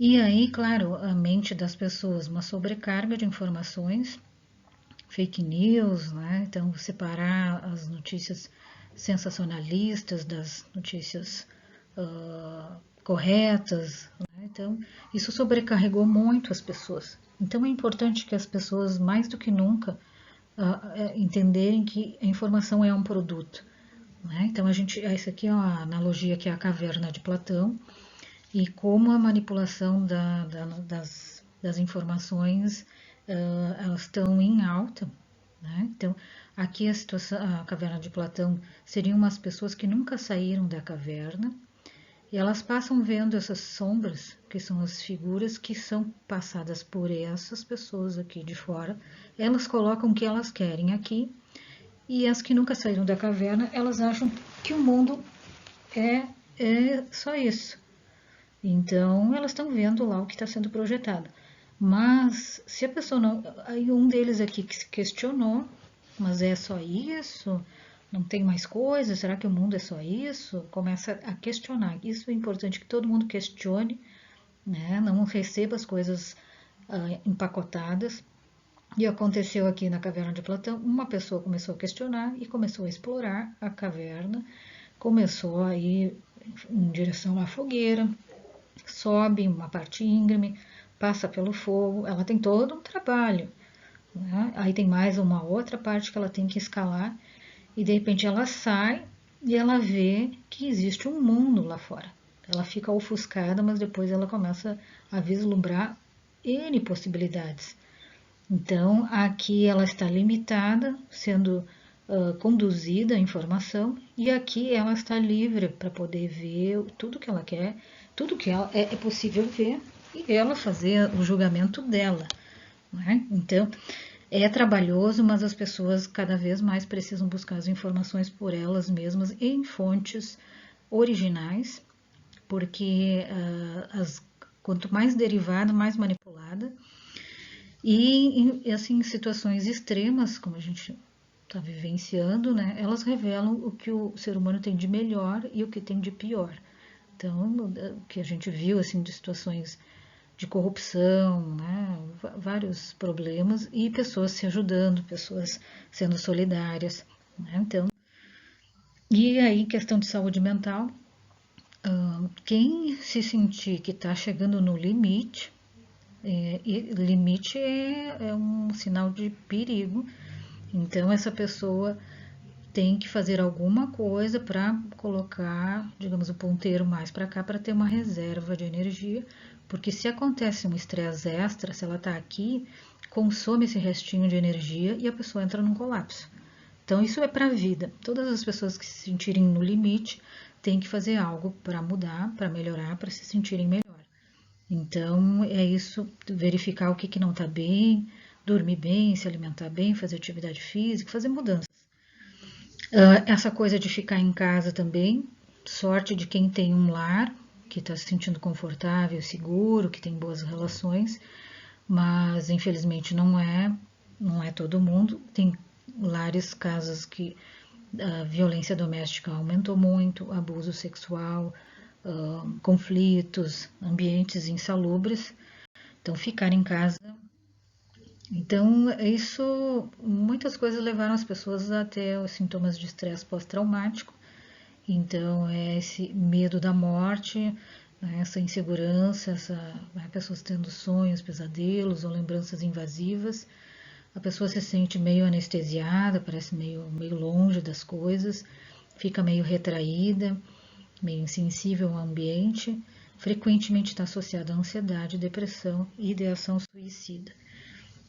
E aí, claro, a mente das pessoas, uma sobrecarga de informações, fake news, né? Então, separar as notícias sensacionalistas das notícias corretas, né? Então, isso sobrecarregou muito as pessoas. Então, é importante que as pessoas, mais do que nunca, entenderem que a informação é um produto. Né? Então, essa aqui é uma analogia que é a caverna de Platão, e como a manipulação das informações elas estão em alta. Né? Então, aqui a situação, a caverna de Platão seriam umas pessoas que nunca saíram da caverna e elas passam vendo essas sombras, que são as figuras que são passadas por essas pessoas aqui de fora. Elas colocam o que elas querem aqui e as que nunca saíram da caverna, elas acham que o mundo é, é só isso. Então, elas estão vendo lá o que está sendo projetado. Mas, se a pessoa não. Aí, um deles aqui que se questionou: mas é só isso? Não tem mais coisa? Será que o mundo é só isso? Começa a questionar. Isso é importante que todo mundo questione, né? Não receba as coisas empacotadas. E aconteceu aqui na caverna de Platão: uma pessoa começou a questionar e começou a explorar a caverna, começou a ir em direção à fogueira, sobe uma parte íngreme, passa pelo fogo, ela tem todo um trabalho. Né? Aí tem mais uma outra parte que ela tem que escalar e de repente ela sai e ela vê que existe um mundo lá fora. Ela fica ofuscada, mas depois ela começa a vislumbrar N possibilidades. Então, aqui ela está limitada, sendo conduzida a informação, e aqui ela está livre para poder ver tudo que ela quer, tudo que ela, é possível ver, e ela fazer o julgamento dela. Né? Então, é trabalhoso, mas as pessoas cada vez mais precisam buscar as informações por elas mesmas em fontes originais, porque quanto mais derivada, mais manipulada, e assim, em situações extremas, como a gente está vivenciando, né, elas revelam o que o ser humano tem de melhor e o que tem de pior. Então, o que a gente viu assim de situações de corrupção, né, vários problemas e pessoas se ajudando, pessoas sendo solidárias. Né, então, e aí, questão de saúde mental, quem se sentir que está chegando no limite, e limite é um sinal de perigo. Então, essa pessoa tem que fazer alguma coisa para colocar, digamos, o ponteiro mais para cá, para ter uma reserva de energia, porque se acontece um estresse extra, se ela está aqui, consome esse restinho de energia e a pessoa entra num colapso. Então, isso é para a vida. Todas as pessoas que se sentirem no limite têm que fazer algo para mudar, para melhorar, para se sentirem melhor. Então, é isso, verificar o que, que não está bem, dormir bem, se alimentar bem, fazer atividade física, fazer mudanças. Essa coisa de ficar em casa também, sorte de quem tem um lar, que está se sentindo confortável, seguro, que tem boas relações, mas infelizmente não é todo mundo. Tem lares, casas que a violência doméstica aumentou muito, abuso sexual, conflitos, ambientes insalubres. Então, ficar em casa. Então, isso, muitas coisas levaram as pessoas a ter os sintomas de estresse pós-traumático. Então, é esse medo da morte, né, essa insegurança, pessoas tendo sonhos, pesadelos ou lembranças invasivas. A pessoa se sente meio anestesiada, parece meio longe das coisas, fica meio retraída, meio insensível ao ambiente. Frequentemente está associada a ansiedade, depressão e ideação suicida.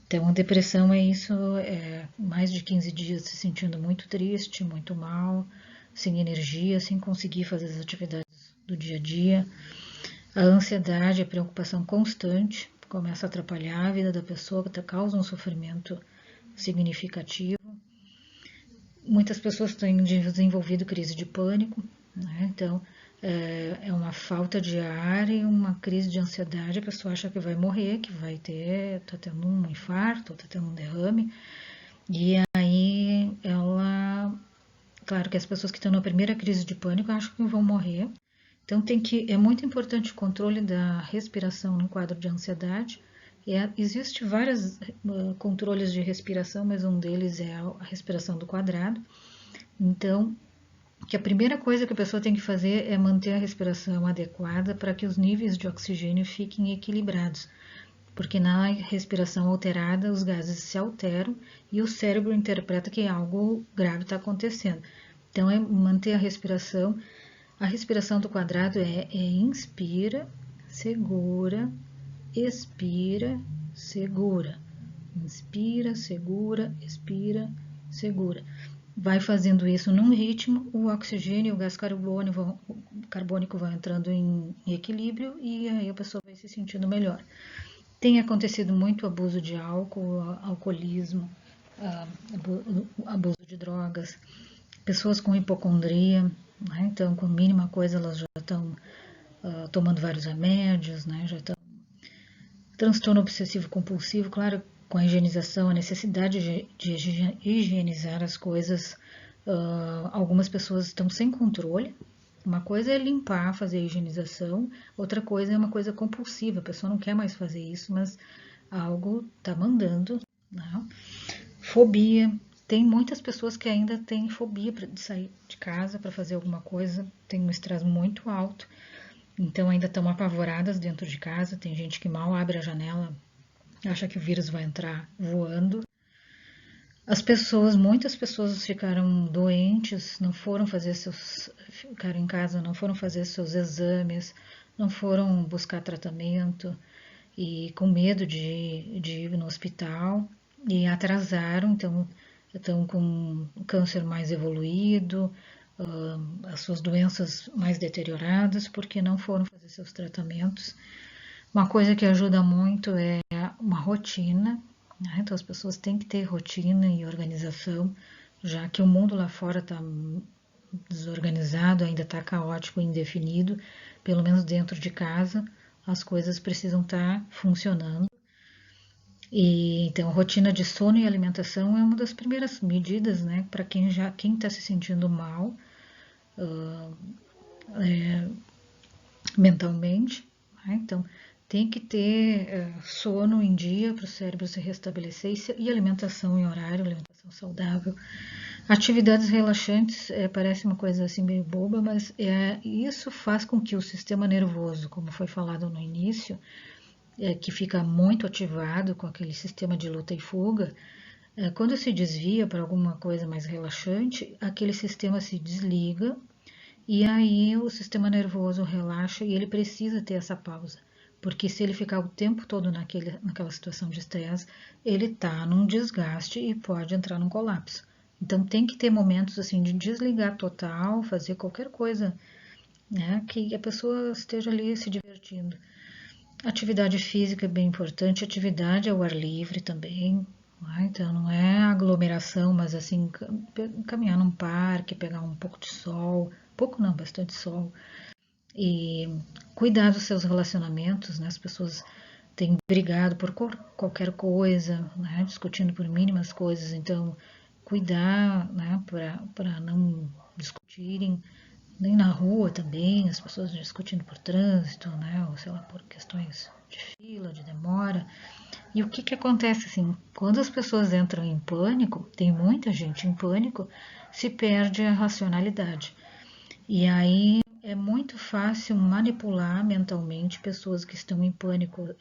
Então, a depressão é isso, é mais de 15 dias se sentindo muito triste, muito mal, sem energia, sem conseguir fazer as atividades do dia a dia. A ansiedade, a preocupação constante, começa a atrapalhar a vida da pessoa, causa um sofrimento significativo. Muitas pessoas têm desenvolvido crise de pânico, né? Então, é uma falta de ar e uma crise de ansiedade. A pessoa acha que vai morrer, que está tendo um infarto, está tendo um derrame. E aí claro que as pessoas que estão na primeira crise de pânico acham que vão morrer Então é muito importante o controle da respiração no quadro de ansiedade. Existe vários controles de respiração, mas um deles é a respiração do quadrado. Então, que a primeira coisa que a pessoa tem que fazer é manter a respiração adequada para que os níveis de oxigênio fiquem equilibrados, porque na respiração alterada os gases se alteram e o cérebro interpreta que algo grave está acontecendo. Então é manter a respiração do quadrado é inspira, segura, expira, segura. Inspira, segura, expira, segura. Vai fazendo isso num ritmo, o oxigênio e o gás carbônico vão entrando em equilíbrio e aí a pessoa vai se sentindo melhor. Tem acontecido muito abuso de álcool, alcoolismo, abuso de drogas, pessoas com hipocondria, né? Então com a mínima coisa elas já estão tomando vários remédios, né? Já estão transtorno obsessivo compulsivo, claro, com a higienização, a necessidade de higienizar as coisas. Algumas pessoas estão sem controle. Uma coisa é limpar, fazer a higienização, outra coisa é uma coisa compulsiva, a pessoa não quer mais fazer isso, mas algo está mandando, né? Fobia. Tem muitas pessoas que ainda têm fobia de sair de casa para fazer alguma coisa, tem um estresse muito alto, então ainda estão apavoradas dentro de casa. Tem gente que mal abre a janela, acha que o vírus vai entrar voando. Muitas pessoas ficaram doentes, não foram fazer ficaram em casa, não foram fazer seus exames, não foram buscar tratamento e com medo de ir no hospital e atrasaram, então estão com câncer mais evoluído, as suas doenças mais deterioradas porque não foram fazer seus tratamentos. Uma coisa que ajuda muito é uma rotina, né? Então as pessoas têm que ter rotina e organização, já que o mundo lá fora está desorganizado, ainda está caótico e indefinido, pelo menos dentro de casa as coisas precisam estar funcionando. E então rotina de sono e alimentação é uma das primeiras medidas, né, para quem está se sentindo mal mentalmente, né? Então tem que ter sono em dia para o cérebro se restabelecer e alimentação em horário, alimentação saudável. Atividades relaxantes parece uma coisa assim meio boba, mas isso faz com que o sistema nervoso, como foi falado no início, que fica muito ativado com aquele sistema de luta e fuga, quando se desvia para alguma coisa mais relaxante, aquele sistema se desliga e aí o sistema nervoso relaxa e ele precisa ter essa pausa. Porque se ele ficar o tempo todo naquela situação de estresse, ele está num desgaste e pode entrar num colapso. Então tem que ter momentos assim de desligar total, fazer qualquer coisa, né, que a pessoa esteja ali se divertindo. Atividade física é bem importante, atividade ao ar livre também, né? Então não é aglomeração, mas assim, caminhar num parque, pegar um pouco de sol, pouco não, bastante sol, e cuidar dos seus relacionamentos, né? As pessoas têm brigado por qualquer coisa, né? Discutindo por mínimas coisas, então cuidar, né? Para não discutirem, nem na rua também, as pessoas discutindo por trânsito, né? Ou sei lá, por questões de fila, de demora. E o que que acontece assim? Quando as pessoas entram em pânico, tem muita gente em pânico, se perde a racionalidade. E aí é muito fácil manipular mentalmente pessoas que estão em pânico.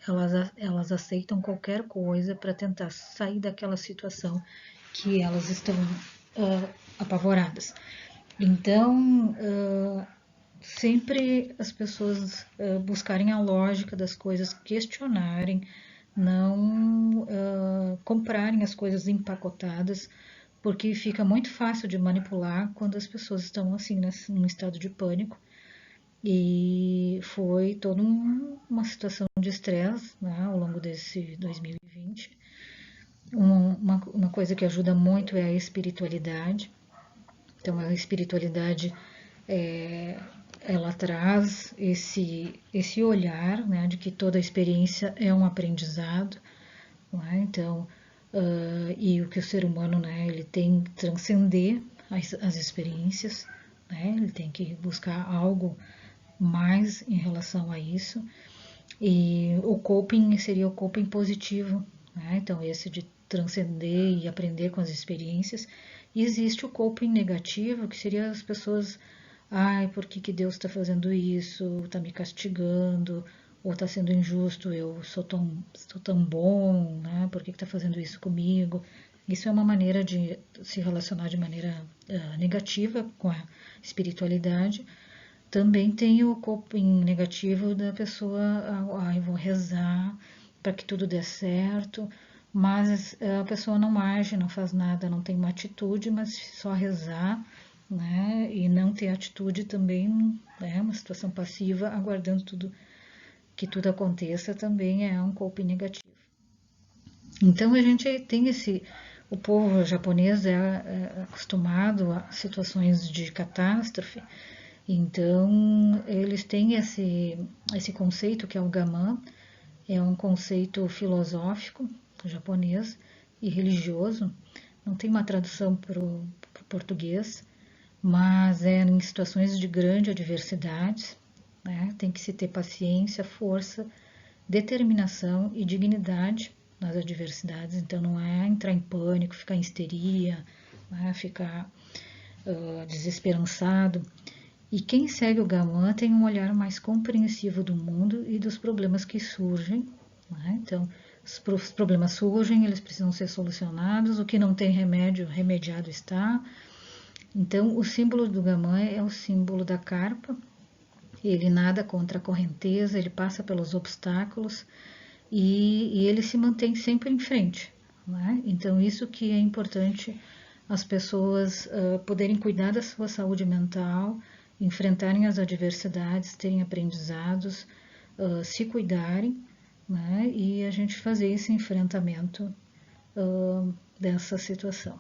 Elas aceitam qualquer coisa para tentar sair daquela situação que elas estão apavoradas. Então, sempre as pessoas buscarem a lógica das coisas, questionarem, não comprarem as coisas empacotadas, porque fica muito fácil de manipular quando as pessoas estão assim, num estado de pânico. E foi toda uma situação de estresse, né, ao longo desse 2020. Uma coisa que ajuda muito é a espiritualidade. Então, a espiritualidade ela traz esse olhar, né, de que toda experiência é um aprendizado, né? Então, e o que o ser humano, né, ele tem que transcender as experiências, né? Ele tem que buscar algo mais em relação a isso. E o coping seria o coping positivo, né? Então esse de transcender e aprender com as experiências. E existe o coping negativo, que seria as pessoas, ai, por que que Deus está fazendo isso? Está me castigando? Ou está sendo injusto? Eu sou tão bom, né? Por que está fazendo isso comigo? Isso é uma maneira de se relacionar de maneira negativa com a espiritualidade. Também tem o coping negativo da pessoa, eu vou rezar para que tudo dê certo, mas a pessoa não age, não faz nada, não tem uma atitude, mas só rezar, né? E não ter atitude também, é uma situação passiva, aguardando que tudo aconteça, também é um coping negativo. Então a gente tem o povo japonês é acostumado a situações de catástrofe, então eles têm esse conceito que é o Gaman, é um conceito filosófico japonês e religioso, não tem uma tradução para o português, mas é em situações de grande adversidade, né? Tem que se ter paciência, força, determinação e dignidade nas adversidades. Então não é entrar em pânico, ficar em histeria, né? Ficar desesperançado. E quem segue o Gaman tem um olhar mais compreensivo do mundo e dos problemas que surgem, né? Então, os problemas surgem, eles precisam ser solucionados, o que não tem remédio, remediado está. Então, o símbolo do Gaman é o símbolo da carpa, ele nada contra a correnteza, ele passa pelos obstáculos e ele se mantém sempre em frente, né? Então, isso que é importante as pessoas poderem cuidar da sua saúde mental, enfrentarem as adversidades, terem aprendizados, se cuidarem, né? E a gente fazer esse enfrentamento dessa situação.